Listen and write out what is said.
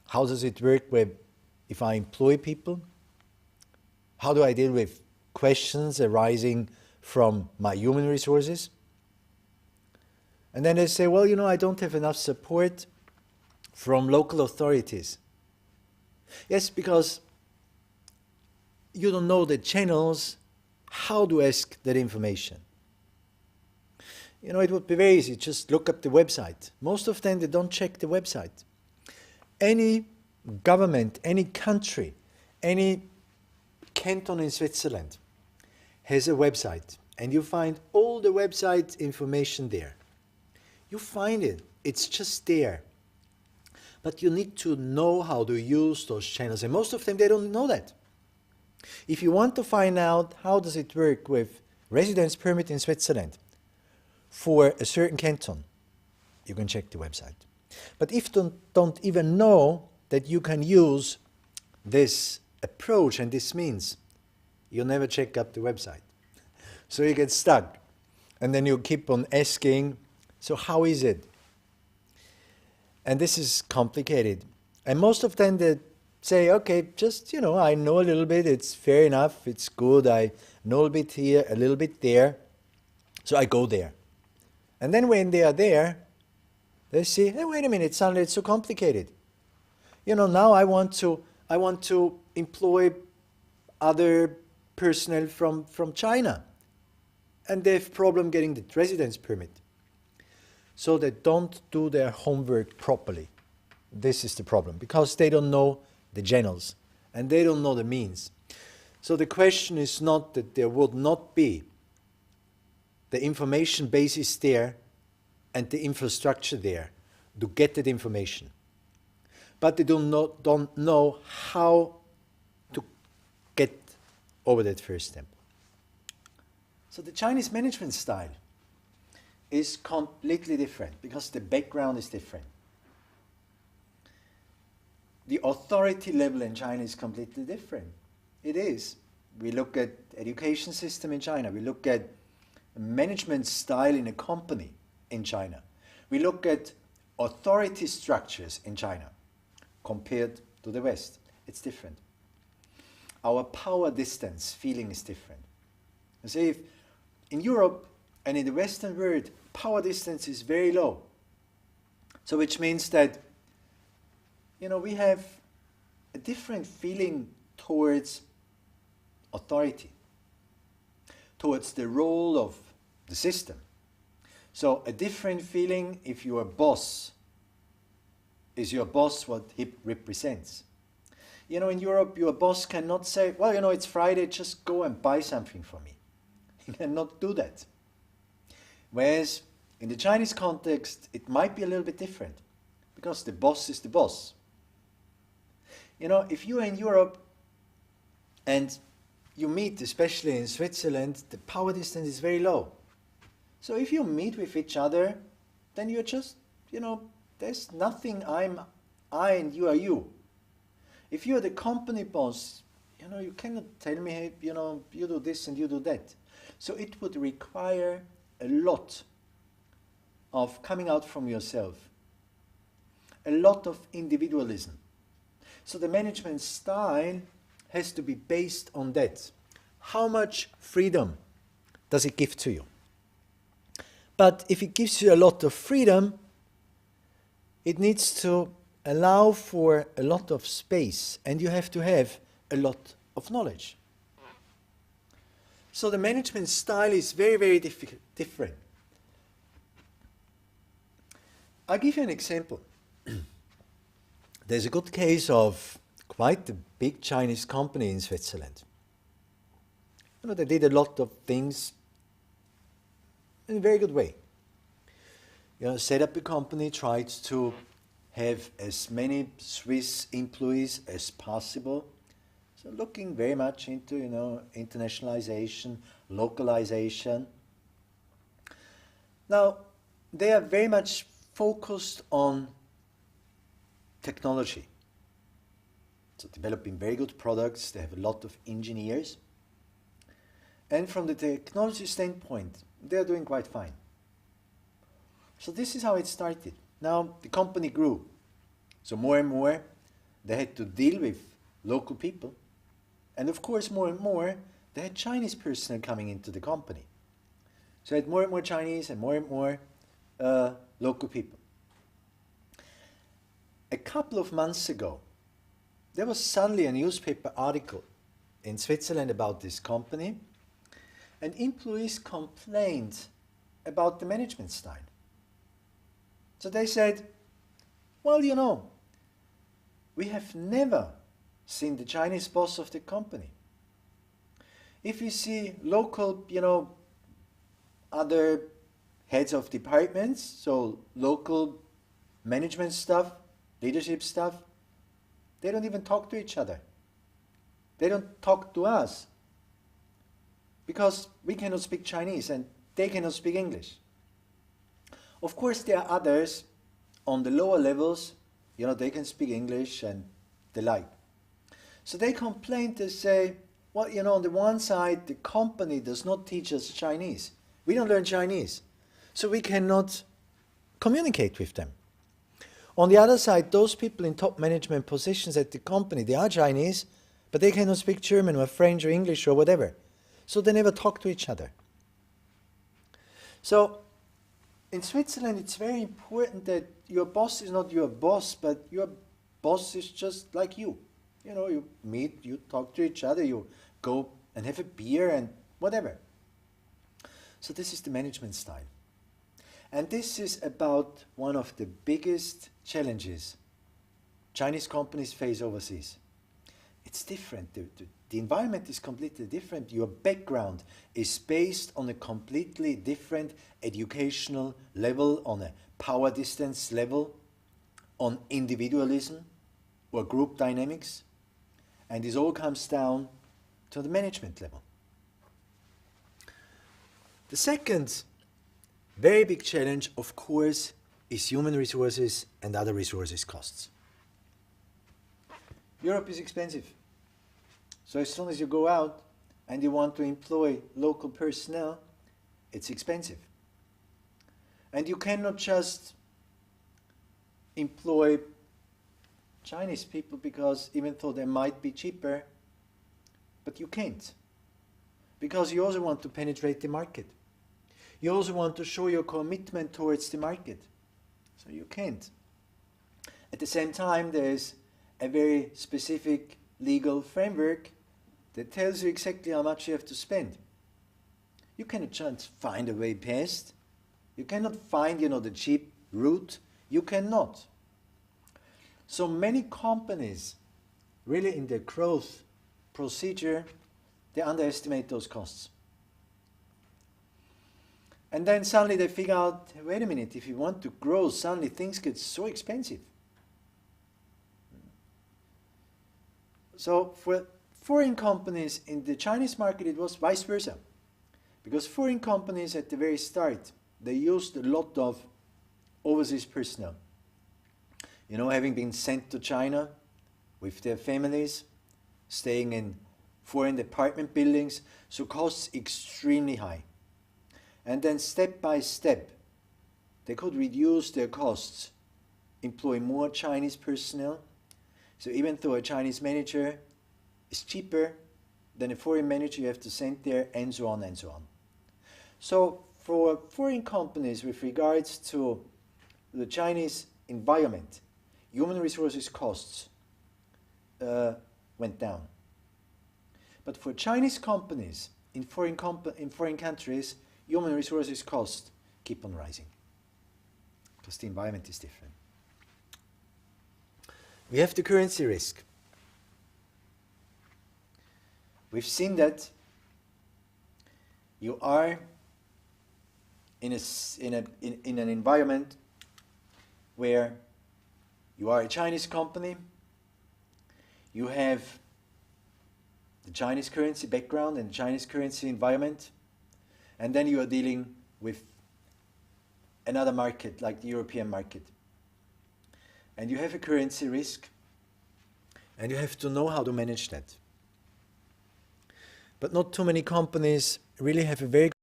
How does it work with if I employ people? How do I deal with questions arising from my human resources? And then they say, well, I don't have enough support from local authorities. Yes, because you don't know the channels how to ask that information. It would be very easy. Just look up the website. Most of them, they don't check the website. Any government, any country, any canton in Switzerland has a website, and you find all the website information there. You find it. It's just there. But you need to know how to use those channels, and most of them, they don't know that. If you want to find out how does it work with residence permit in Switzerland for a certain canton, you can check the website. But if you don't even know that you can use this approach and this means, you'll never check up the website. So you get stuck. And then you keep on asking, so how is it? And this is complicated. And most of them, they say, okay, just, I know a little bit, it's fair enough, it's good, I know a bit here, a little bit there, so I go there. And then when they are there, they see, hey, wait a minute, suddenly it's so complicated. Now I want to employ other personnel from China. And they have problem getting the residence permit. So they don't do their homework properly. This is the problem, because they don't know the channels and they don't know the means. So the question is not that there would not be the information basis there and the infrastructure there to get that information. But they don't know how to get over that first step. So the Chinese management style is completely different because the background is different. The authority level in China is completely different. It is. We look at education system in China. We look at management style in a company in China. We look at authority structures in China compared to the West. It's different. Our power distance feeling is different. You see, if in Europe and in the Western world, power distance is very low. So which means that we have a different feeling towards authority, towards the role of the system. So a different feeling if your boss is your boss what he represents. In Europe, your boss cannot say, well, it's Friday, just go and buy something for me. He cannot do that. Whereas in the Chinese context, it might be a little bit different because the boss is the boss. If you are in Europe and you meet, especially in Switzerland, the power distance is very low. So if you meet with each other, then you're just, there's nothing I and you are you. If you're the company boss, you cannot tell me, hey, you do this and you do that. So it would require a lot of coming out from yourself, a lot of individualism. So the management style has to be based on that. How much freedom does it give to you? But if it gives you a lot of freedom, it needs to allow for a lot of space, and you have to have a lot of knowledge. So the management style is very, very different. I'll give you an example. There's a good case of quite a big Chinese company in Switzerland. They did a lot of things in a very good way. Set up a company, tried to have as many Swiss employees as possible. So looking very much into, internationalization, localization. Now, they are very much focused on technology. So developing very good products, they have a lot of engineers. And from the technology standpoint, they are doing quite fine. So this is how it started. Now the company grew. So more and more, they had to deal with local people. And of course, more and more, they had Chinese personnel coming into the company. So they had more and more Chinese and more local people. A couple of months ago, there was suddenly a newspaper article in Switzerland about this company, and employees complained about the management style. So they said, well, you know, we have never seen the Chinese boss of the company. If we see local, you know, other heads of departments, so local management stuff, leadership stuff, they don't even talk to each other. They don't talk to us because we cannot speak Chinese and they cannot speak English. Of course, there are others on the lower levels, you know, they can speak English and the like. So they complain to say, well, you know, on the one side, the company does not teach us Chinese. We don't learn Chinese, so we cannot communicate with them. On the other side, those people in top management positions at the company, they are Chinese, but they cannot speak German or French or English or whatever. So they never talk to each other. So in Switzerland, it's very important that your boss is not your boss, but your boss is just like you. You know, you meet, you talk to each other, you go and have a beer and whatever. So this is the management style. And this is about one of the biggest challenges Chinese companies face overseas. It's different. The environment is completely different. Your background is based on a completely different educational level, on a power distance level, on individualism or group dynamics. And this all comes down to the management level. The second very big challenge, of course, is human resources and other resources costs. Europe is expensive. So as soon as you go out and you want to employ local personnel, it's expensive. And you cannot just employ Chinese people because even though they might be cheaper, but you can't. Because you also want to penetrate the market. You also want to show your commitment towards the market. So you can't. At the same time, there's a very specific legal framework that tells you exactly how much you have to spend. You cannot just find a way past. You cannot find, you know, the cheap route. You cannot. So many companies, really in their growth procedure, they underestimate those costs. And then suddenly they figure out, wait a minute, if you want to grow, suddenly things get so expensive. So for foreign companies in the Chinese market, it was vice versa. Because foreign companies at the very start, they used a lot of overseas personnel. You know, having been sent to China with their families, staying in foreign apartment buildings, so costs extremely high. And then step by step, they could reduce their costs, employ more Chinese personnel. So even though a Chinese manager is cheaper than a foreign manager you have to send there, and so on and so on. So for foreign companies with regards to the Chinese environment, human resources costs went down. But for Chinese companies in foreign countries, human resources costs keep on rising because the environment is different. We have the currency risk. We've seen that you are in an environment where you are a Chinese company, you have the Chinese currency background and Chinese currency environment, and then you are dealing with another market like the European market. And you have a currency risk, and you have to know how to manage that. But not too many companies really have a very